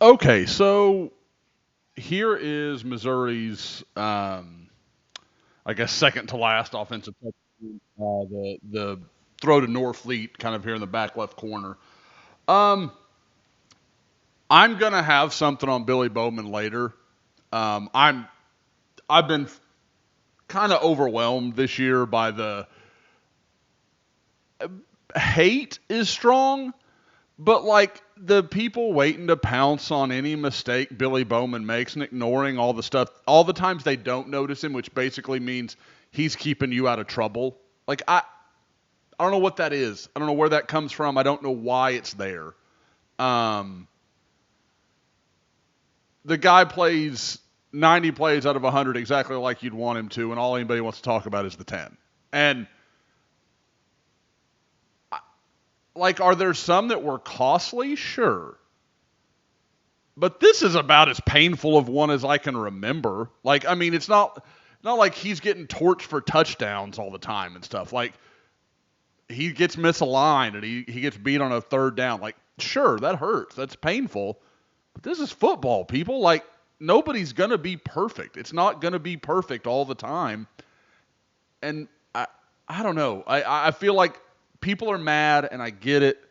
Okay, so here is Missouri's, I guess, second to last offensive touchdown. The throw to Norfleet, kind of here in the back left corner. Um, I'm gonna have something on Billy Bowman later. I'm I've been kind of overwhelmed this year by the hate is strong, but like the people waiting to pounce on any mistake Billy Bowman makes and ignoring all the stuff, all the times they don't notice him, which basically means he's keeping you out of trouble. Like I don't know what that is. I don't know where that comes from. I don't know why it's there. Um, the guy plays 90 plays out of 100 exactly like you'd want him to, and all anybody wants to talk about is the 10. And like, are there some that were costly? Sure. But this is about as painful of one as I can remember. Like, I mean, it's not like he's getting torched for touchdowns all the time and stuff. Like, he gets misaligned and he gets beat on a third down. Like, sure, that hurts. That's painful. But this is football, people. Like, nobody's going to be perfect. It's not going to be perfect all the time. And I don't know. I feel like people are mad, and I get it.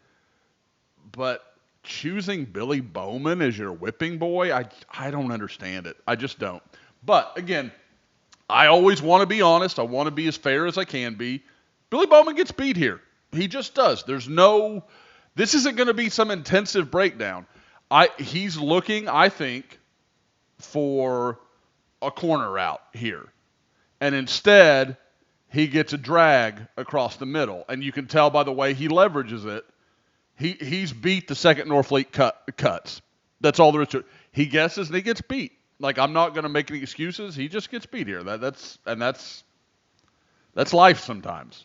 But choosing Billy Bowman as your whipping boy, I don't understand it. I just don't. But again, I always want to be honest. I want to be as fair as I can be. Billy Bowman gets beat here. He just does. This isn't going to be some intensive breakdown. He's looking, I think, for a corner route here. And instead, he gets a drag across the middle. And you can tell by the way he leverages it. He's beat the second Norfleet cuts. That's all there is to it. He guesses and he gets beat. Like, I'm not going to make any excuses. He just gets beat here. That's life sometimes.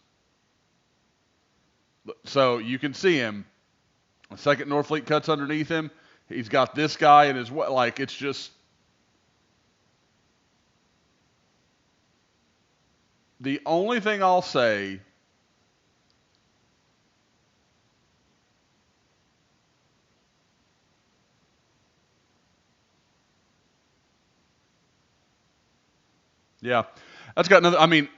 So you can see him. The second Norfleet cuts underneath him. He's got this guy in his way. Like, it's just the only thing I'll say. Yeah, that's got nothing. I mean,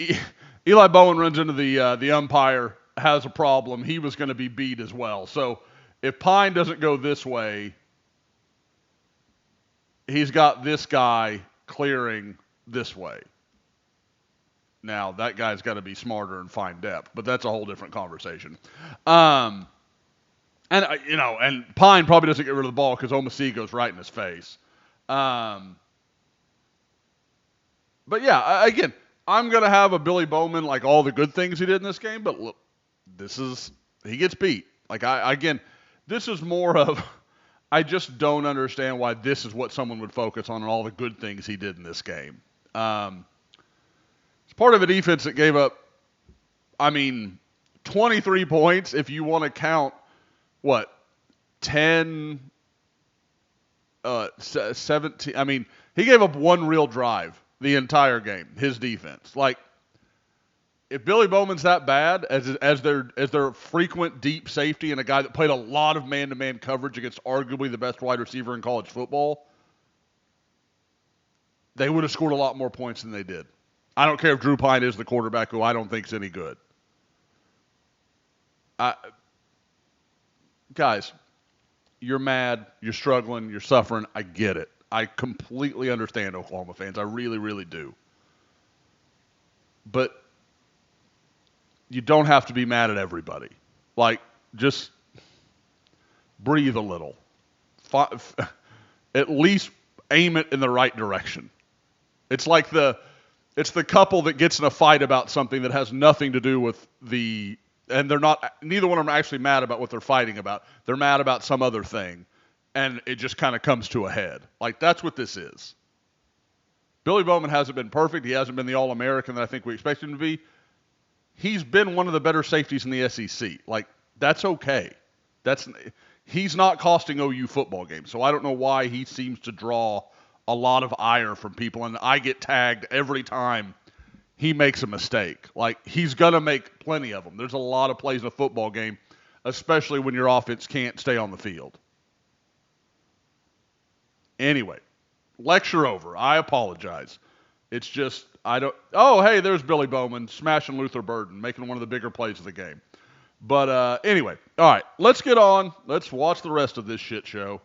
Eli Bowen runs into the umpire, has a problem. He was going to be beat as well. So if Pine doesn't go this way, he's got this guy clearing this way. Now that guy's got to be smarter and find depth, but that's a whole different conversation. Um, and Pine probably doesn't get rid of the ball because Omasi goes right in his face. Um, but yeah, again, I'm gonna have a Billy Bowman like all the good things he did in this game, but look, he gets beat. Like again, this is more of I just don't understand why this is what someone would focus on and all the good things he did in this game. It's part of a defense that gave up, I mean, 23 points if you want to count what 10, 17. I mean, he gave up one real drive the entire game. His defense, like. If Billy Bowman's that bad as their frequent deep safety and a guy that played a lot of man-to-man coverage against arguably the best wide receiver in college football, they would have scored a lot more points than they did. I don't care if Drew Pine is the quarterback, who I don't think is any good. I, guys, you're mad, you're struggling, you're suffering. I get it. I completely understand Oklahoma fans. I really, really do. But you don't have to be mad at everybody. Like, just breathe a little. At least aim it in the right direction. It's like it's the couple that gets in a fight about something that has nothing to do with and they're not, neither one of them are actually mad about what they're fighting about. They're mad about some other thing, and it just kind of comes to a head. Like, that's what this is. Billy Bowman hasn't been perfect. He hasn't been the All-American that I think we expect him to be. He's been one of the better safeties in the SEC. Like, that's okay. He's not costing OU football games, so I don't know why he seems to draw a lot of ire from people, and I get tagged every time he makes a mistake. Like, he's going to make plenty of them. There's a lot of plays in a football game, especially when your offense can't stay on the field. Anyway, lecture over. I apologize. It's just, I don't. Oh, hey, there's Billy Bowman smashing Luther Burden, making one of the bigger plays of the game. But anyway, all right, let's get on. Let's watch the rest of this shit show.